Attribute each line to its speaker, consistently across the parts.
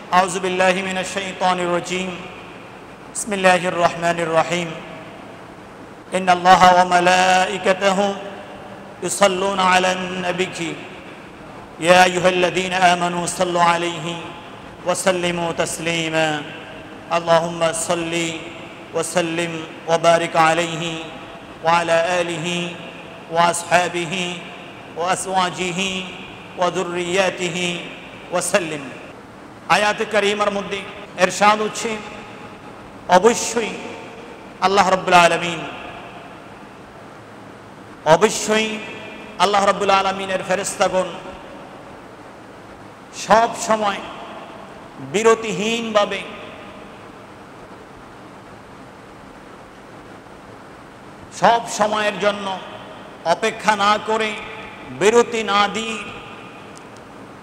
Speaker 1: أعوذ بالله من الشيطان الرجيم بسم الله الرحمن الرحيم إن الله وملائكته يصلون على النبي يا أيها الذين آمنوا صلوا عليه وسلموا تسليما اللهم صل وسلم وبارك عليه وعلى آله وأصحابه وأزواجه وذرياته وسلم আয়াতে কারিমার মধ্যে ইরশাদ হচ্ছে অবশ্যই আল্লাহ রাব্বুল আলামিন আলামিনের ফেরেশতাগণ সব সময় বিরতিহীনভাবে সব সময়ের জন্য অপেক্ষা না করে বিরতি না দিয়ে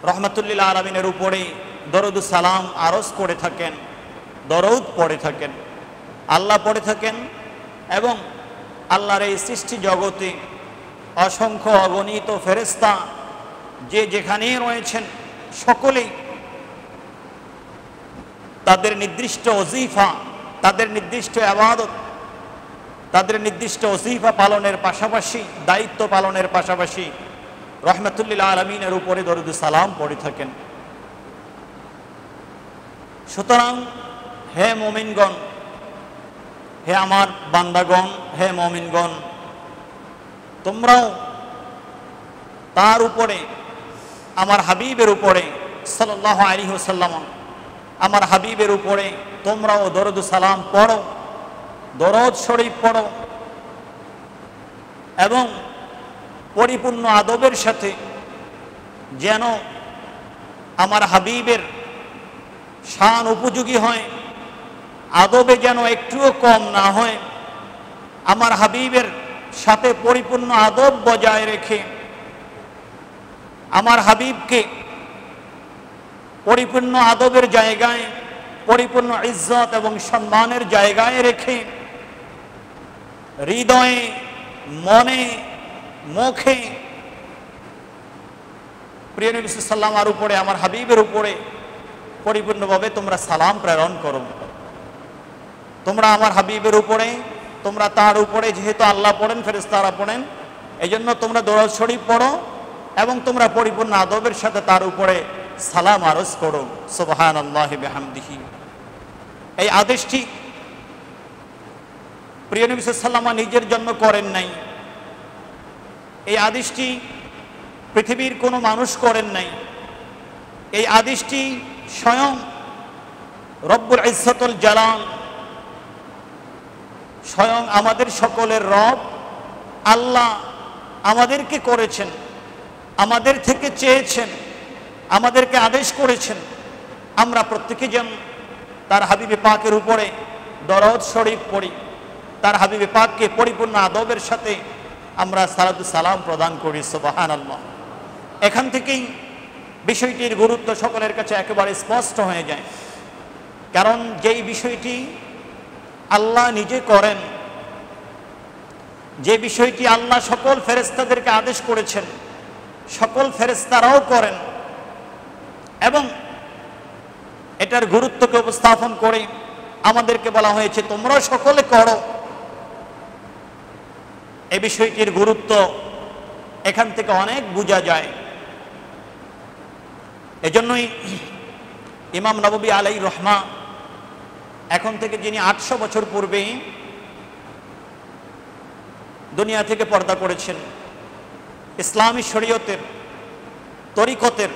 Speaker 1: রহমাতুল্লিল আলামিনের উপরে দরুদ সালাম আরজ করে থাকেন, দরুদ পড়ে থাকেন, আল্লাহ পড়ে থাকেন এবং আল্লাহর এই সৃষ্টি জগতে অসংখ্য অগণিত ফেরেশতা যে যেখানেই রয়েছেন সকলেই তাদের নির্দিষ্ট ওজিফা, তাদের নির্দিষ্ট ইবাদত, তাদের নির্দিষ্ট ওজিফা পালনের পাশাপাশি দায়িত্ব পালনের পাশাপাশি রহমাতুল্লিল আলামিনের উপরে দরুদ সালাম পড়ে থাকেন। সুতরাং হে মুমিনগণ, হে আমার বান্দাগণ, হে মুমিনগণ, তোমরাও তার উপরে আমার হাবিবের উপরে সাল্লাল্লাহু আলাইহি ওয়াসাল্লাম আমার হাবিবের উপরে তোমরাও দরুদ সালাম পড়ো, দরুদ শরীফ পড়ো এবং পরিপূর্ণ আদবের সাথে যেন আমার হাবিবের শান উপযোগী হয়, আদবে যেন একটুও কম না হয়, আমার হাবিবের সাথে পরিপূর্ণ আদব বজায় রেখে আমার হাবিবকে পরিপূর্ণ আদবের জায়গায়, পরিপূর্ণ ইজ্জত এবং সম্মানের জায়গায় রেখে হৃদয়ে, মনে, মুখে প্রিয় নবী সাল্লাল্লাহু আলাইহি ওয়াসাল্লামের উপরে আমার হাবিবের উপরে পরিপূর্ণভাবে তোমরা সালাম প্রেরণ করো। তোমরা আমার হাবিবের উপরে, তোমরা তার উপরে যেহেতু আল্লাহ পড়েন, ফেরেশতারা পড়েন, এই জন্য তোমরা দরুদ শরীফ পড়ো এবং তোমরা পরিপূর্ণ আদবের সাথে তার উপরে সালাম আরজ করো। সুবহানাল্লাহি বিহামদিহি। এই আদেশটি প্রিয় নবী সাল্লাল্লাহু আলাইহি ওয়াসাল্লাম নিজের জন্য করেন নাই, এই আদেশটি পৃথিবীর কোনো মানুষ করেন নাই, এই আদেশটি স্বয়ং রব্বুল ইজ্জতুল জালাল, স্বয়ং আমাদের সকলের রব আল্লাহ আমাদেরকে করেছেন, আমাদের থেকে চেয়েছেন, আমাদেরকে আদেশ করেছেন আমরা প্রত্যেকে যেন তার হাবিবে পাকের উপরে দরুদ শরীফ পড়ি, তার হাবিবে পাককে পরিপূর্ণ আদবের সাথে আমরা সালাতু সালাম প্রদান করি। সুবহানাল্লাহ। এখান থেকেই বিষয়টির গুরুত্ব সকলের কাছে একেবারে স্পষ্ট হয়ে যায়, কারণ যেই বিষয়টি আল্লাহ নিজে করেন, যে বিষয়টি আল্লাহ সকল ফেরেশতাদেরকে আদেশ করেছেন, সকল ফেরেশতারাও করেন এবং এটার গুরুত্বকে উপস্থাপন করে আমাদেরকে বলা হয়েছে তোমরা সকলে করো। এই বিষয়টির গুরুত্ব এখান থেকে অনেক বোঝা যায়। এজন্যই ইমাম নববী আলাইহির রহমা এখন থেকে যিনি 800 বছর পূর্বে দুনিয়া থেকে পর্দা করেছেন, ইসলামী শরীয়তের তরিকতের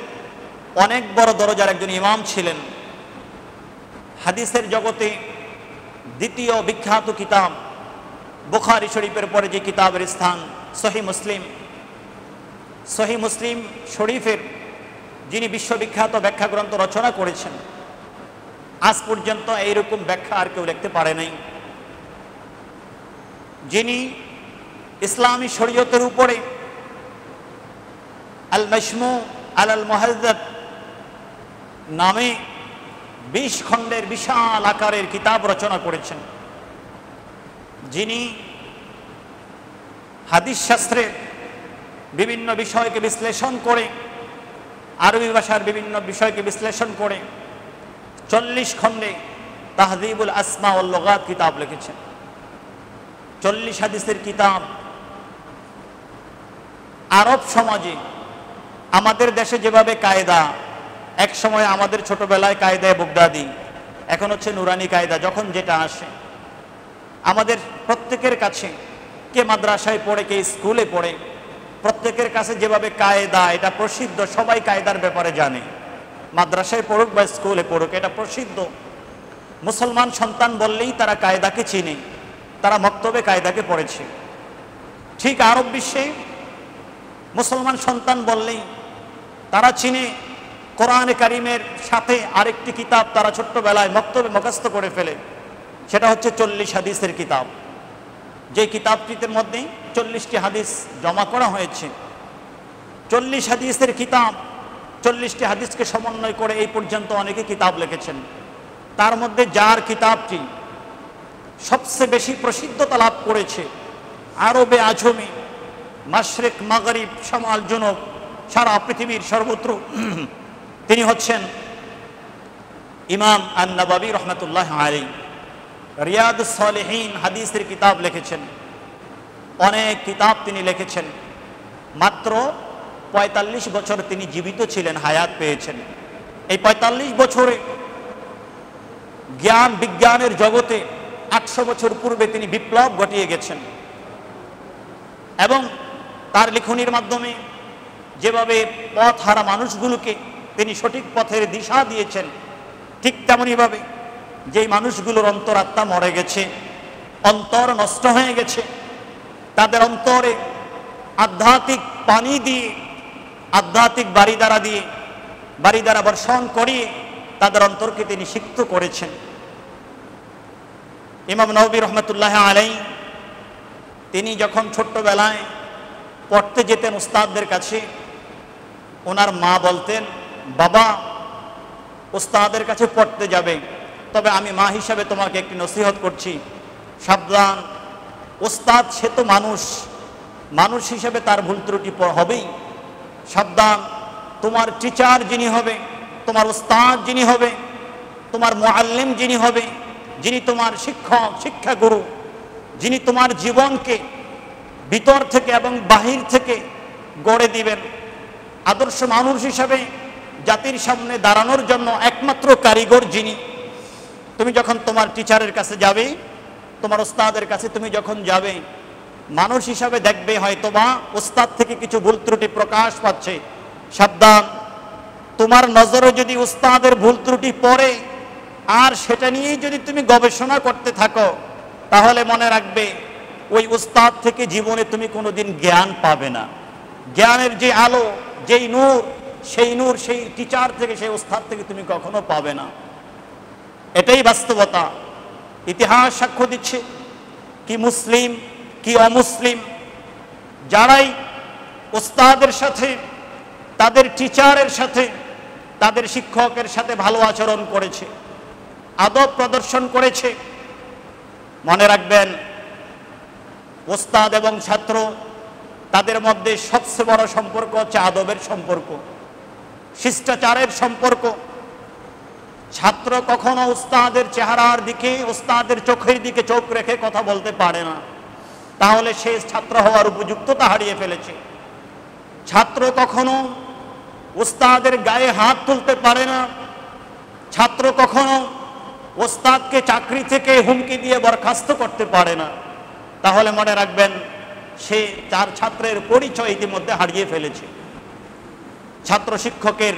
Speaker 1: অনেক বড় দরজার একজন ইমাম ছিলেন। হাদিসের জগতে দ্বিতীয় বিখ্যাত কিতাব বুখারী শরীফের পরে যে কিতাবের স্থান সহিহ মুসলিম, সহিহ মুসলিম শরীফের যিনি বিশ্ববিখ্যাত ব্যাখ্যা গ্রন্থ রচনা করেছেন, আজ পর্যন্ত এইরকম ব্যাখ্যা আর কেউ লিখতে পারে নাই। যিনি ইসলামী শরীয়তের উপরে আল মাশমু আলাল মুহাজ্জাব নামে 20 খণ্ডের বিশাল আকারের কিতাব রচনা করেছেন, যিনি হাদিস শাস্ত্রের বিভিন্ন বিষয়কে বিশ্লেষণ করে, আরবি ভাষার বিভিন্ন বিষয়কে বিশ্লেষণ করে 40 খণ্ডে তাহযীবুল আসমা ওয়াল লুগাত কিতাব লিখেছেন। 40 হাদিসের কিতাব। আরব সমাজে আমাদের দেশে যেভাবে কায়দা, এক সময় আমাদের ছোটবেলায় কায়দায় বগদাদি, এখন হচ্ছে নুরানি কায়দা, যখন যেটা আসে আমাদের প্রত্যেকের কাছে, কে মাদ্রাসায় পড়ে কে স্কুলে পড়ে, প্রত্যেকের কাছে যেভাবে কায়দা, এটা প্রসিদ্ধ, সবাই কায়দার ব্যাপারে জানে। মাদ্রাসায় পড়ুক বা স্কুলে পড়ুক, এটা প্রসিদ্ধ। মুসলমান সন্তান বললেই তারা কায়দাকে চিনে, তারা মক্তবে কায়দাকে পড়েছে। ঠিক আরব বিশ্বে মুসলমান সন্তান বললেই তারা চিনে কোরআনে কারিমের সাথে আরেকটি কিতাব তারা ছোট্টবেলায় মক্তবে মুখস্থ করে ফেলে, সেটা হচ্ছে 40 হাদিসের কিতাব। যে কিতাবটিতে মধ্যে 40টি হাদিস জমা করা হয়েছে। 40 হাদিসের কিতাব, 40টি হাদিসকে সমন্বয় করে এই পর্যন্ত অনেকে কিতাব লিখেছেন। তার মধ্যে যার কিতাবটি সবচেয়ে বেশি প্রসিদ্ধতা লাভ করেছে আরবে আজমে, মাশরিক মাগরিব শামাল জুনুব, সারা পৃথিবীর সর্বত্র, তিনি হচ্ছেন ইমাম আন-নববী রাহমাতুল্লাহ আলাইহি। রিয়াদুস সালিহিন হাদিসের কিতাব লিখেছেন, অনেক কিতাব তিনি লিখেছেন। মাত্র 45 বছর তিনি জীবিত ছিলেন, হায়াত পেয়েছেন। এই 45 বছরে জ্ঞান বিজ্ঞানের জগতে 800 বছর পূর্বে তিনি বিপ্লব ঘটিয়ে গেছেন এবং তার লেখনীর মাধ্যমে যেভাবে পথ হারা মানুষগুলোকে তিনি সঠিক পথের দিশা দিয়েছেন, ঠিক তেমনইভাবে যেই মানুষগুলোর অন্তরাত্মা মরে গেছে, অন্তর নষ্ট হয়ে গেছে, তাদের অন্তরে আধ্যাত্মিক পানি দিয়ে, আধ্যাত্মিক বাড়ি দ্বারা বর্ষণ করিয়ে তাদের অন্তরকে তিনি সিক্ত করেছেন। ইমাম নববী রহমতুল্লাহ আলাইহি তিনি যখন ছোট্টবেলায় পড়তে যেতেন উস্তাদদের কাছে, ওনার মা বলতেন, বাবা উস্তাদের কাছে পড়তে যাবে, তবে আমি মা হিসাবে তোমাকে একটি নসিহত করছি, সাবধান, উস্তাদ সে তো মানুষ হিসেবে তার ভুল ত্রুটি হবেই, সাবধান, তোমার টিচার যিনি হবে, তোমার উস্তাদ যিনি হবে, তোমার মুআল্লিম যিনি হবে, যিনি তোমার শিক্ষক শিক্ষাগুরু, যিনি তোমার জীবনকে ভিতর থেকে এবং বাহির থেকে গড়ে দিবেন, আদর্শ মানুষ হিসাবে জাতির সামনে দাঁড়ানোর জন্য একমাত্র কারিগর যিনি, তুমি যখন তোমার টিচারের কাছে যাবে, তোমার উস্তাদের কাছে তুমি যখন যাবে, মানুষ হিসাবে দেখবে হয়তোবা উস্তাদ থেকে কিছু ভুল ত্রুটি প্রকাশ পাচ্ছে, সাবধান, তোমার নজরে যদি উস্তাদের ভুল ত্রুটি পড়ে আর সেটা নিয়েই যদি তুমি গবেষণা করতে থাকো, তাহলে মনে রাখবে ওই উস্তাদ থেকে জীবনে তুমি কোনোদিন জ্ঞান পাবে না। জ্ঞানের যে আলো, যেই নূর, সেই টিচার থেকে, সেই উস্তাদ থেকে তুমি কখনো পাবে না। এটাই বাস্তবতা। ইতিহাস সাক্ষ্য দিচ্ছে, কি মুসলিম কি অমুসলিম, যারাই উস্তাদের সাথে, তাদের টিচারের সাথে, তাদের শিক্ষকের সাথে ভালো আচরণ করেছে, আদব প্রদর্শন করেছে, মনে রাখবেন উস্তাদ এবং ছাত্র তাদের মধ্যে সবচেয়ে বড় সম্পর্ক হচ্ছে আদবের সম্পর্ক, শিষ্টাচারের সম্পর্ক। ছাত্র কখনো উস্তাদের চেহারার দিকে, উস্তাদের চোখের দিকে চোখ রেখে কথা বলতে পারে না, তাহলে সে ছাত্র হওয়ার উপযুক্ততা হারিয়ে ফেলেছে। ছাত্র কখনো উস্তাদের গায়ে হাত তুলতে পারে না, ছাত্র কখনো উস্তাদকে চাকরি থেকে হুমকি দিয়ে বরখাস্ত করতে পারে না, তাহলে মনে রাখবেন সে তার ছাত্রের পরিচয় ইতিমধ্যে হারিয়ে ফেলেছে। ছাত্র শিক্ষকের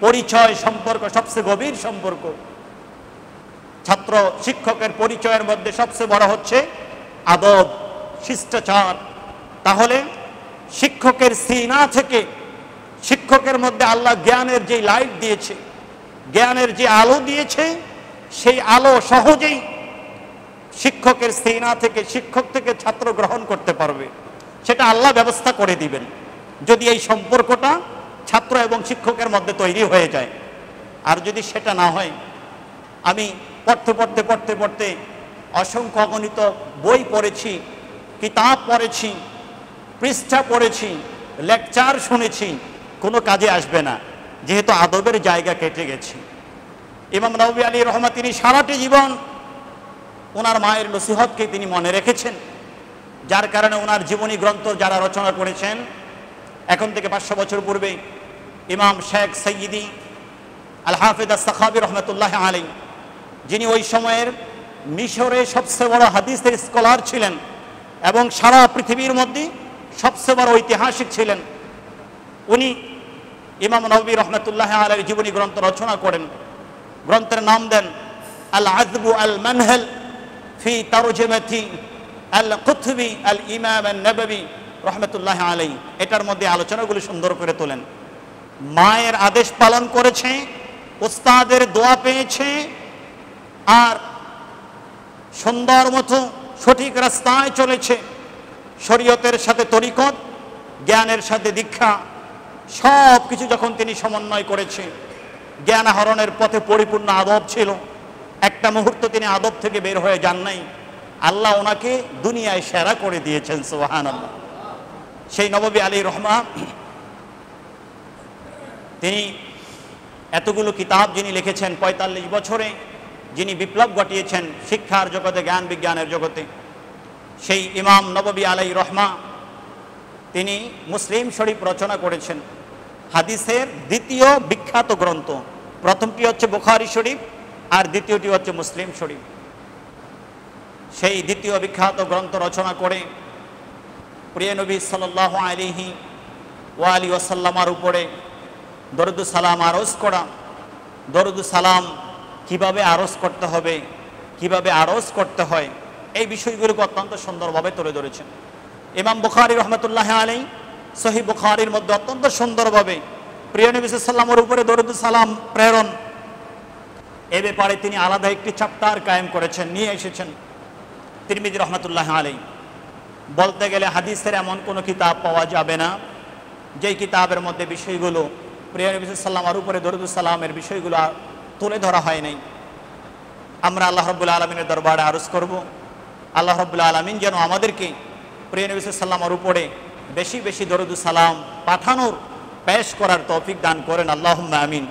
Speaker 1: পরিচয় সম্পর্ক সবচেয়ে গভীর সম্পর্ক। ছাত্র শিক্ষকের পরিচয়ের মধ্যে সবচেয়ে বড় হচ্ছে আদব, শিষ্টাচার। তাহলে শিক্ষকের সিনা থেকে, শিক্ষকের মধ্যে আল্লাহ জ্ঞানের যে লাইট দিয়েছে, জ্ঞানের যে আলো দিয়েছে, সেই আলো সহজেই শিক্ষকের সিনা থেকে, শিক্ষক থেকে ছাত্র গ্রহণ করতে পারবে। সেটা আল্লাহ ব্যবস্থা করে দিবেন যদি এই সম্পর্কটা ছাত্র এবং শিক্ষকের মধ্যে তৈরি হয়ে যায়। আর যদি সেটা না হয়, আমি পড়তে অসংখ্য অগণিত বই পড়েছি, কিতাব পড়েছি, পৃষ্ঠা পড়েছি, লেকচার শুনেছি, কোনো কাজে আসবে না, যেহেতু আদবের জায়গা কেটে গেছে। ইমাম নববী আলাইহির রহমত তিনি সারাটি জীবন ওনার মায়ের নসিহতকে তিনি মনে রেখেছেন, যার কারণে ওনার জীবনী গ্রন্থ যারা রচনা করেছেন এখন থেকে 500 বছর পূর্বে ইমাম শেখ সৈয়দি আল হাফিজ আস-সাখাবী রহমতুল্লাহ আলাইহি, যিনি ওই সময়ের মিশরে সবচেয়ে বড় হাদিসের স্কলার ছিলেন এবং সারা পৃথিবীর মধ্যে সবচেয়ে বড় ঐতিহাসিক ছিলেন, উনি ইমাম নববী রহমতুল্লাহ আলাইহির জীবনী গ্রন্থ রচনা করেন। গ্রন্থের নাম দেন আল আযবু আল মানহাল ফি তারজমাতি আল কুতুবি আল ইমাম আন-নববী রহমতুল্লাহ আলাইহি। এটার মধ্যে আলোচনাগুলো সুন্দর করে তোলেন। মায়ের আদেশ পালন করেছে, উস্তাদের দোয়া পেয়েছে, আর সুন্দর মতো সঠিক রাস্তায় চলেছে। শরীয়তের সাথে তরিকত, জ্ঞানের সাথে দীক্ষা, সব কিছু যখন তিনি সমন্বয় করেছে, জ্ঞান আহরণের পথে পরিপূর্ণ আদব ছিল, একটা মুহূর্ত তিনি আদব থেকে বের হয়ে যান নাই। আল্লাহ ওনাকে দুনিয়ায় সেরা করে দিয়েছেন, সুবহানাল্লাহ। সেই নববী আলাইহির রহমত তিনি এতগুলো কিতাব যিনি লিখেছেন, 45 বছরে যিনি বিপ্লব ঘটিয়েছেন শিক্ষার জগতে, জ্ঞান বিজ্ঞানের জগতে, সেই ইমাম নববী আলাইহির রহমত তিনি মুসলিম শরীফ রচনা করেছেন। হাদিসের দ্বিতীয় বিখ্যাত গ্রন্থ, প্রথমটি হচ্ছে বুখারী শরীফ আর দ্বিতীয়টি হচ্ছে মুসলিম শরীফ। সেই দ্বিতীয় বিখ্যাত গ্রন্থ রচনা করে প্রিয় নবী সাল্লাল্লাহু আলাইহি ওয়া আলিহি ওয়াসাল্লামের উপরে দরুদ সালাম আরজ করা, দরুদ সালাম কিভাবে আরজ করতে হবে, কিভাবে আরজ করতে হয়, এই বিষয়গুলোকে অত্যন্ত সুন্দরভাবে তুলে ধরেছেন ইমাম বুখারী রহমতুল্লাহ আলাইহি। সহিহ বুখারীর মধ্যে অত্যন্ত সুন্দরভাবে প্রিয় নবী সাল্লাল্লাহু আলাইহি ওয়াসাল্লামের উপরে দরুদ সালাম প্রেরণ, এ ব্যাপারে তিনি আলাদা একটি চ্যাপ্টার কায়েম করেছেন, নিয়ে এসেছেন তিরমিজি রহমতুল্লাহ আলাইহি। বলতে গেলে হাদিসের এমন কোনো কিতাব পাওয়া যাবে না যেই কিতাবের মধ্যে বিষয়গুলো প্রিয় নবী সাল্লাল্লাহু আলাইহি ওয়াসাল্লামের উপরে দরুদ সালামের বিষয়গুলো তুলে ধরা হয় নাই। আমরা আল্লাহ রাব্বুল আলামিনের দরবারে আরজ করব, আল্লাহ রাব্বুল আলামিন যেন আমাদেরকে প্রিয় নবী সাল্লাল্লাহু আলাইহি ওয়াসাল্লামের উপরে বেশি বেশি দরুদ সালাম পাঠানোর, পেশ করার তৌফিক দান করেন। আল্লাহুম্মা আমিন।